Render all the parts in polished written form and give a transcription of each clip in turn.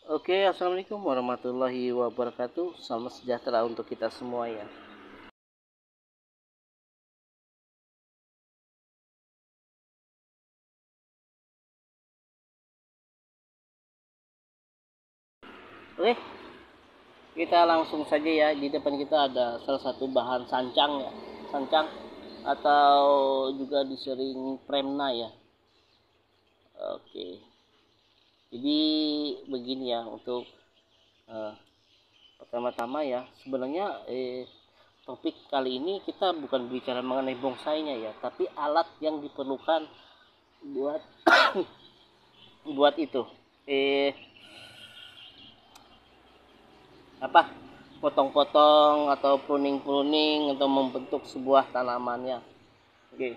Oke, assalamualaikum warahmatullahi wabarakatuh. Salam sejahtera untuk kita semua ya. Oke, kita langsung saja ya. Di depan kita ada salah satu bahan sancang ya, sancang atau juga disering premna ya. Oke, jadi begini ya untuk eh, pertama-tama ya. Sebenarnya topik kali ini kita bukan bicara mengenai bongsainya ya, tapi alat yang diperlukan buat buat itu. Eh apa potong-potong atau pruning-pruning atau membentuk sebuah tanamannya. Oke,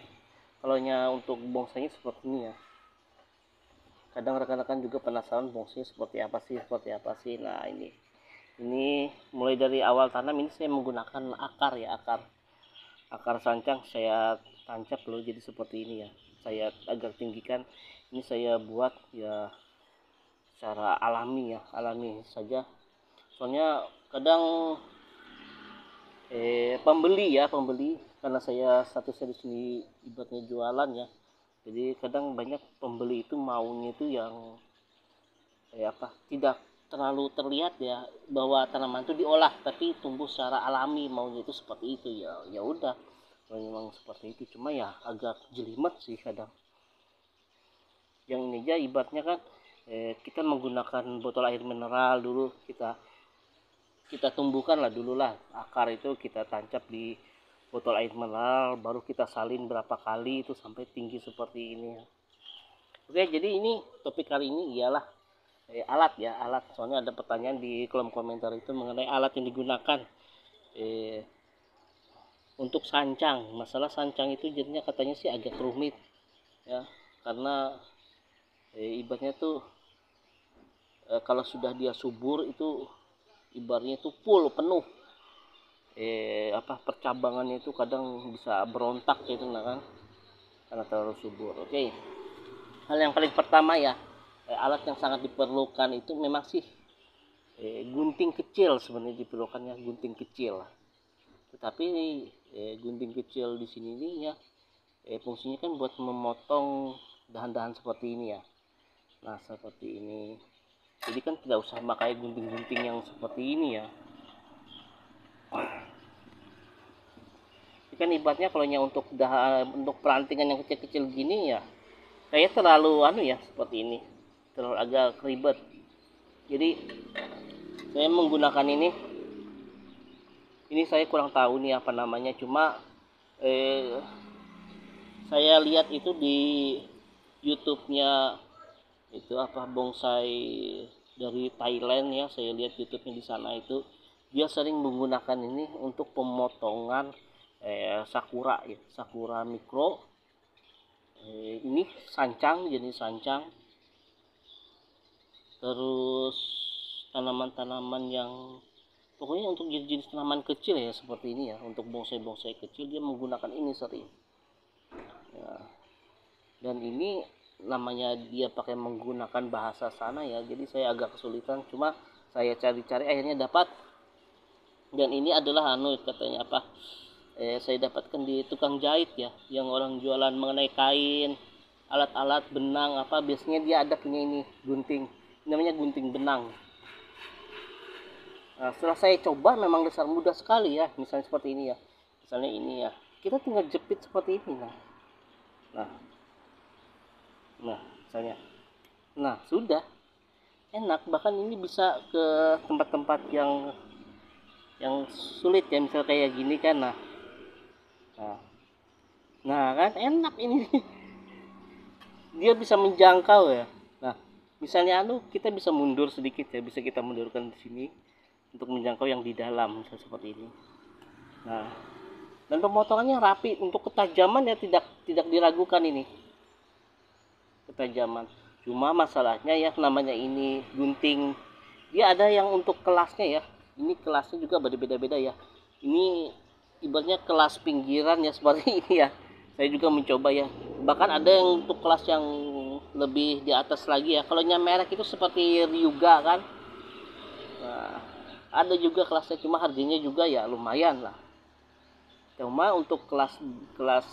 kalau untuk bongsainya seperti ini ya. Kadang rekan-rekan juga penasaran bongsainya seperti apa sih. Nah, ini mulai dari awal tanam ini saya menggunakan akar ya, akar sancang saya tancap loh jadi seperti ini ya. Saya agak tinggikan. Ini saya buat ya secara alami saja. Soalnya kadang pembeli karena saya statusnya di sini ibaratnya jualan ya, jadi kadang banyak pembeli itu maunya itu yang tidak terlalu terlihat ya bahwa tanaman itu diolah tapi tumbuh secara alami, maunya itu seperti itu ya. Ya udah, memang seperti itu, cuma ya agak jelimet sih kadang. Yang ini aja ibaratnya kan kita menggunakan botol air mineral dulu, kita tumbuhkan lah dulu lah, akar itu kita tancap di botol air mineral, baru kita salin berapa kali itu sampai tinggi seperti ini. Oke, jadi ini topik kali ini ialah alat ya, alat. Soalnya ada pertanyaan di kolom komentar itu mengenai alat yang digunakan eh, untuk sancang. Masalah sancang itu jadinya katanya sih agak rumit ya, karena ibaratnya tuh kalau sudah dia subur itu ibaratnya tuh full penuh, percabangannya itu kadang bisa berontak gitu nah kan, karena terlalu subur. Oke, hal yang paling pertama ya, alat yang sangat diperlukan itu memang sih gunting kecil. Sebenarnya diperlukannya gunting kecil, tetapi gunting kecil di sini ini ya fungsinya kan buat memotong dahan-dahan seperti ini ya. Nah, seperti ini, jadi kan tidak usah pakai gunting-gunting yang seperti ini ya. Ini kan ibaratnya kalau untuk perantingan yang kecil-kecil gini ya, saya terlalu ya seperti ini, terlalu agak ribet. Jadi saya menggunakan ini saya kurang tahu nih apa namanya, cuma saya lihat itu di YouTube-nya itu bonsai dari Thailand ya. Saya lihat YouTube-nya di sana itu dia sering menggunakan ini untuk pemotongan sakura ya, sakura mikro. Ini sancang, jenis sancang, terus tanaman-tanaman yang pokoknya untuk jenis tanaman kecil ya seperti ini ya. Untuk bonsai-bonsai kecil dia menggunakan ini sering ya. Dan ini namanya dia pakai menggunakan bahasa sana ya, jadi saya agak kesulitan, cuma saya cari-cari akhirnya dapat. Dan ini adalah katanya saya dapatkan di tukang jahit ya, yang orang jualan mengenai kain, alat-alat benang biasanya dia ada punya ini gunting, namanya gunting benang. Nah, setelah saya coba memang dasar mudah sekali ya. Misalnya seperti ini ya, misalnya ini ya, kita tinggal jepit seperti ini. Nah misalnya, nah sudah enak. Bahkan ini bisa ke tempat-tempat yang sulit ya, misal kayak gini kan. Nah kan enak ini. Dia bisa menjangkau ya. Nah, misalnya kita bisa mundur sedikit ya, bisa kita mundurkan di sini untuk menjangkau yang di dalam, misalnya seperti ini. Nah, dan pemotongannya rapi. Untuk ketajaman ya tidak diragukan ini, ketajaman. Cuma masalahnya ya, namanya ini gunting, dia ada yang untuk kelasnya ya. Ini kelasnya juga berbeda-beda ya. Ini ibaratnya kelas pinggiran ya, seperti ini ya. Saya juga mencoba ya. Bahkan ada yang untuk kelas yang lebih di atas lagi ya. Kalau yang merek itu seperti Ryuga kan, Nah, ada juga kelasnya, cuma harganya juga ya lumayan lah. Cuma untuk kelas kelas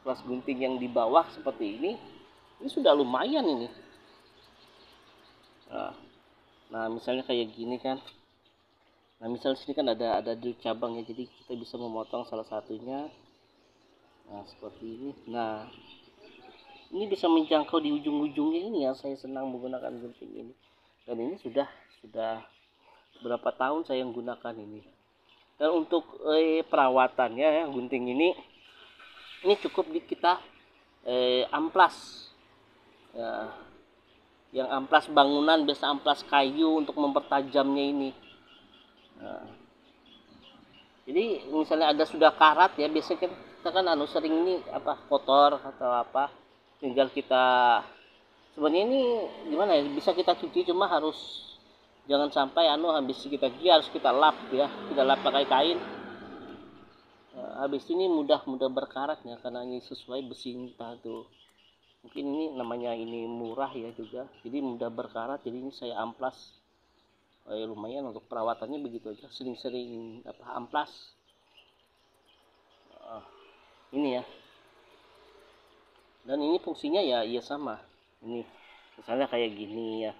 kelas gunting yang di bawah seperti ini sudah lumayan ini. Nah, misalnya kayak gini kan. Nah, misalnya sini kan ada dua cabang ya, jadi kita bisa memotong salah satunya. Nah, seperti ini. Nah, ini bisa menjangkau di ujung-ujungnya ini ya. Saya senang menggunakan gunting ini. Dan ini sudah berapa tahun saya menggunakan ini. Dan untuk perawatannya ya, gunting ini cukup di kita amplas. Ya, yang amplas bangunan, biasa amplas kayu untuk mempertajamnya ini. Nah, jadi misalnya ada sudah karat ya, biasanya kita kan sering ini apa kotor atau apa, tinggal kita sebenarnya ini gimana ya, bisa kita cuci, cuma harus jangan sampai habis kita cuci harus kita lap ya, kita lap pakai kain. Nah, habis ini mudah berkaratnya karena ini sesuai besi tuh. Mungkin ini namanya ini murah ya juga, jadi mudah berkarat. Jadi ini saya amplas. Lumayan untuk perawatannya begitu aja, sering-sering amplas. Ini ya, dan ini fungsinya ya sama ini, misalnya kayak gini ya.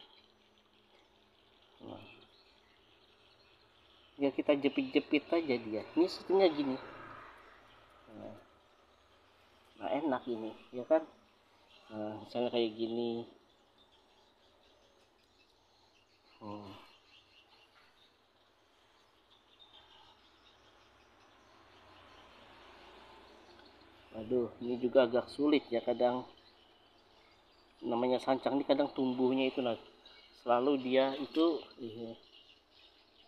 Ya kita jepit-jepit aja dia, ini setengah gini. Nah, enak ini ya kan. Nah, misalnya kayak gini. Aduh, ini juga agak sulit ya kadang. Namanya sancang ini kadang tumbuhnya itu selalu dia itu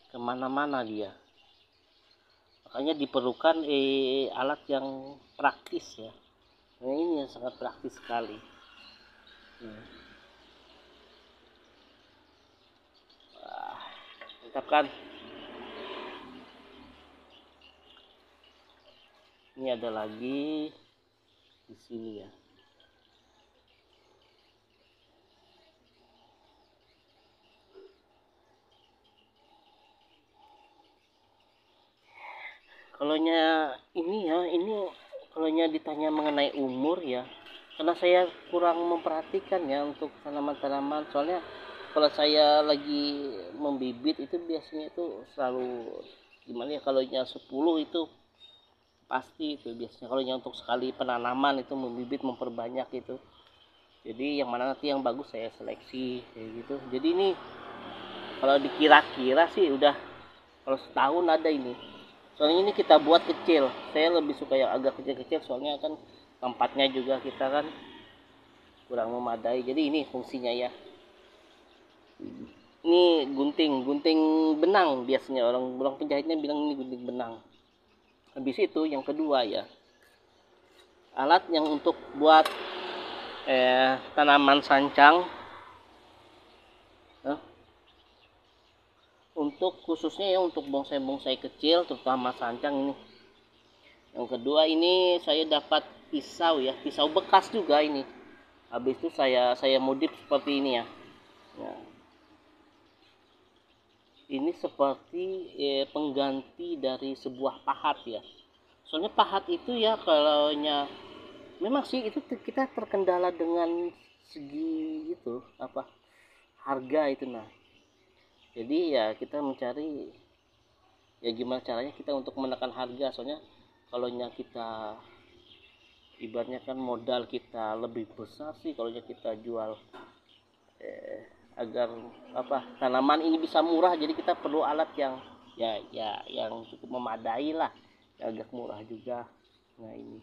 kemana-mana dia. Makanya diperlukan alat yang praktis ya. Nah, ini yang sangat praktis sekali. Wah, mantap kan? Ini ada lagi di sini ya. Kalau ditanya mengenai umur ya, karena saya kurang memperhatikan ya untuk tanaman-tanaman. Soalnya kalau saya lagi membibit itu biasanya itu selalu gimana ya, kalau 10 itu pasti itu biasanya. Kalau untuk sekali penanaman itu membibit memperbanyak itu, jadi yang mana nanti yang bagus saya seleksi kayak gitu. Jadi ini kalau dikira-kira sih udah, kalau setahun ada ini. Soalnya ini kita buat kecil, saya lebih suka yang agak kecil-kecil, soalnya kan tempatnya juga kita kan kurang memadai. Jadi ini fungsinya ya, ini gunting benang, biasanya orang penjahitnya bilang ini gunting benang. Habis itu yang kedua ya, alat yang untuk buat tanaman sancang, untuk khususnya ya untuk bonsai kecil terutama sancang ini. Yang kedua ini saya dapat pisau ya, pisau bekas juga ini. Habis itu saya modif seperti ini ya. Nah, ini seperti pengganti dari sebuah pahat ya. Soalnya pahat itu ya, kalau memang sih itu kita terkendala dengan segi itu harga itu. Nah, jadi ya kita mencari ya gimana caranya kita untuk menekan harga. Soalnya kalau kita ibaratnya kan modal kita lebih besar sih kalau kita jual agar tanaman ini bisa murah. Jadi kita perlu alat yang yang cukup memadai lah, yang agak murah juga. Nah, ini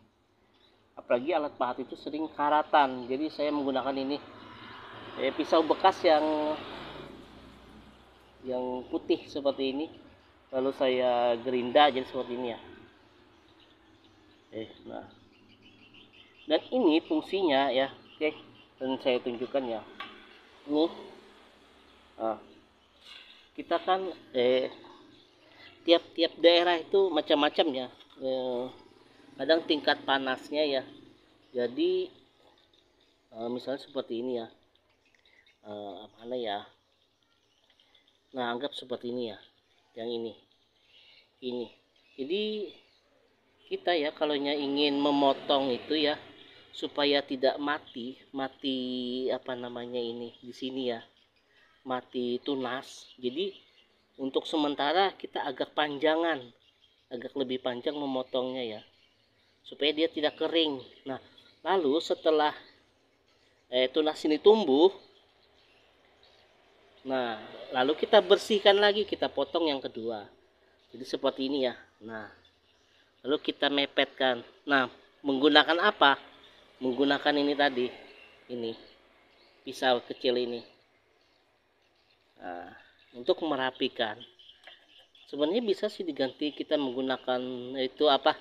apalagi alat pahat itu sering karatan, jadi saya menggunakan ini pisau bekas yang putih seperti ini, lalu saya gerinda jadi seperti ini ya. Nah, dan ini fungsinya ya, oke, dan saya tunjukkan ya. Ini kita kan tiap-tiap daerah itu macam-macam ya, kadang tingkat panasnya ya. Jadi misalnya seperti ini ya, mana ya, Nah, anggap seperti ini ya, yang ini. Jadi kita ya kalau ingin memotong itu ya supaya tidak mati apa namanya ini di sini ya, mati tunas. Jadi untuk sementara kita agak panjangan, agak lebih panjang memotongnya ya, supaya dia tidak kering. Nah, lalu setelah tunas ini tumbuh, nah lalu kita bersihkan lagi, kita potong yang kedua. Jadi seperti ini ya. Nah, lalu kita mepetkan. Nah, menggunakan apa? Menggunakan ini tadi, ini pisau kecil ini. Nah, untuk merapikan. Sebenarnya bisa sih diganti, kita menggunakan itu apa?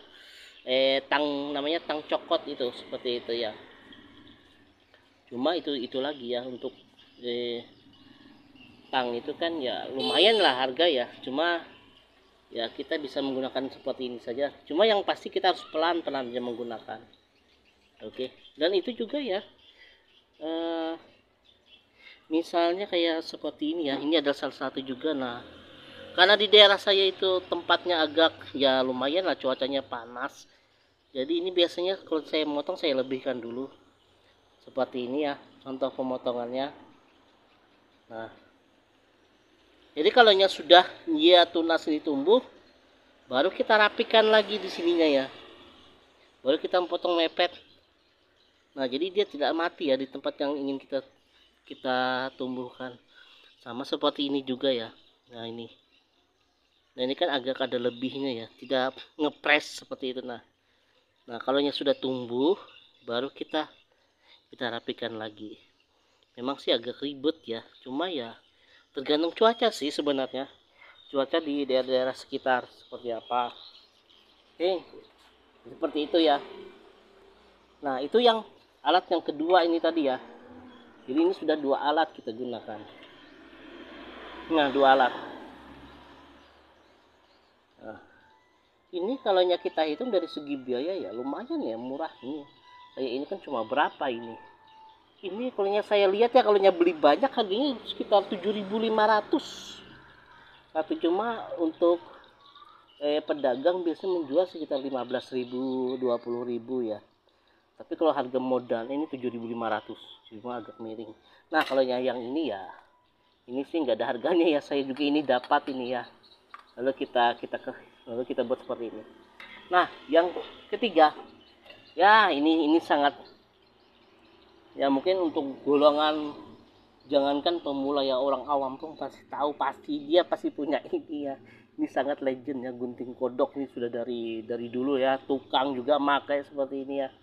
Namanya tang cokot itu, seperti itu ya. Cuma itu lagi ya, untuk tang itu kan ya lumayan lah harga ya. Cuma ya kita bisa menggunakan seperti ini saja. Cuma yang pasti kita harus pelan-pelan aja menggunakan. Oke. Dan itu juga ya. Misalnya kayak seperti ini ya. Ini adalah salah satu juga. Nah, karena di daerah saya itu tempatnya agak ya lumayan lah, cuacanya panas. Jadi ini biasanya kalau saya motong saya lebihkan dulu. Seperti ini ya contoh pemotongannya. Nah, jadi kalau sudah ya tunas ini tumbuh, baru kita rapikan lagi di sininya ya. Baru kita potong mepet. Nah, jadi dia tidak mati ya di tempat yang ingin kita tumbuhkan. Sama seperti ini juga ya. Nah, ini. Nah, ini kan agak ada lebihnya ya, tidak ngepres seperti itu. Nah, kalau sudah tumbuh, baru kita rapikan lagi. Memang sih agak ribet ya, cuma ya tergantung cuaca sih sebenarnya. Cuaca di daerah-daerah sekitar seperti apa. Oke, seperti itu ya. Nah, itu yang alat yang kedua ini tadi ya. Jadi ini sudah 2 alat kita gunakan. Nah, 2 alat. Nah, ini kalau kita hitung dari segi biaya ya lumayan ya, murah nih. Kayak ini kan cuma berapa ini? Ini kalau saya lihat ya, kalau beli banyak harganya sekitar 7.500. Tapi cuma untuk pedagang biasanya menjual sekitar 15.000, 20.000 ya. Tapi kalau harga modal ini 7.500, cuma agak miring. Nah, kalau yang ini ya, ini sih nggak ada harganya ya. Saya juga ini dapat ini ya. Lalu kita buat seperti ini. Nah, yang ketiga, ya ini sangat ya mungkin untuk golongan, jangankan pemula ya, orang awam pun pasti tahu, dia pasti punya ini ya. Ini sangat legend ya, gunting kodok ini sudah dari dulu ya, tukang juga pakai seperti ini ya.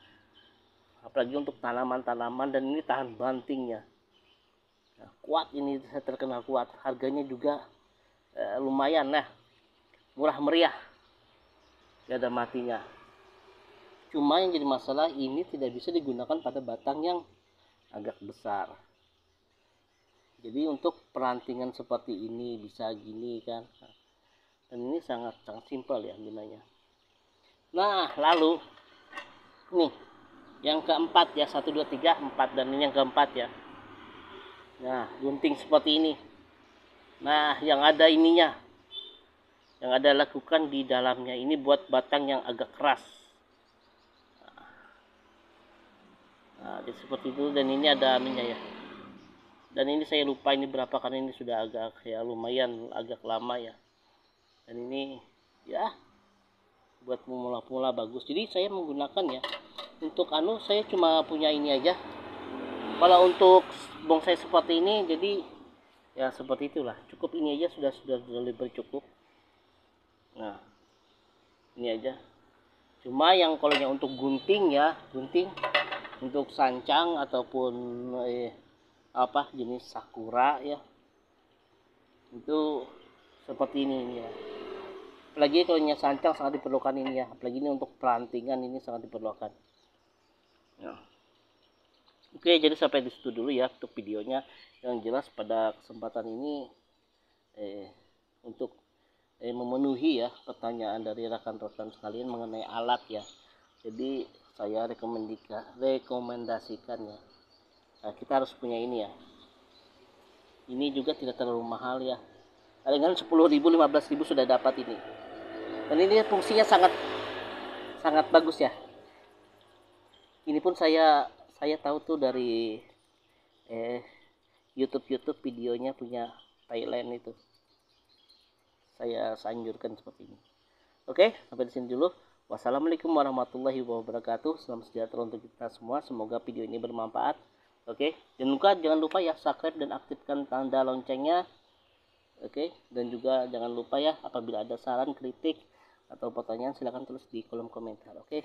Apalagi untuk tanaman-tanaman, dan ini tahan banting ya. Nah, kuat ini, saya terkenal kuat. Harganya juga lumayan lah, murah meriah, gak ada matinya. Cuma yang jadi masalah, ini tidak bisa digunakan pada batang yang agak besar. Jadi untuk perantingan seperti ini bisa gini kan. Dan ini sangat simpel ya gunanya. Nah, lalu nih yang keempat ya, 1 2 3 4, dan ini yang keempat ya. Nah, gunting seperti ini. Nah, yang ada ininya, yang ada lakukan di dalamnya ini buat batang yang agak keras. Nah, jadi seperti itu, dan ini ada aminya ya. Dan ini saya lupa ini berapa, karena ini sudah agak ya lumayan agak lama ya. Dan ini ya buat pemula-pemula bagus. Jadi saya menggunakan ya, untuk saya cuma punya ini aja. Kalau untuk bonsai seperti ini, jadi ya seperti itulah, cukup ini aja sudah lebih cukup. Nah, ini aja. Cuma yang kalau untuk gunting ya, untuk sancang ataupun jenis sakura ya, itu seperti ini ya. Apalagi kalau sancang sangat diperlukan ini ya, apalagi ini untuk perantingan ini sangat diperlukan ya. Oke, jadi sampai di situ dulu ya untuk videonya. Yang jelas pada kesempatan ini untuk memenuhi ya pertanyaan dari rekan-rekan sekalian mengenai alat ya. Jadi saya rekomendasikan ya, kita harus punya ini ya. Ini juga tidak terlalu mahal ya. dengan 10.000 15.000 sudah dapat ini. Dan ini fungsinya sangat sangat bagus ya. Ini pun saya tahu tuh dari YouTube videonya punya Thailand itu. Saya anjurkan seperti ini. Oke, sampai di sini dulu. Wassalamualaikum warahmatullahi wabarakatuh. Salam sejahtera untuk kita semua. Semoga video ini bermanfaat. Oke, jangan lupa ya subscribe dan aktifkan tanda loncengnya. Oke, dan juga jangan lupa ya apabila ada saran, kritik atau pertanyaan silahkan tulis di kolom komentar. Oke.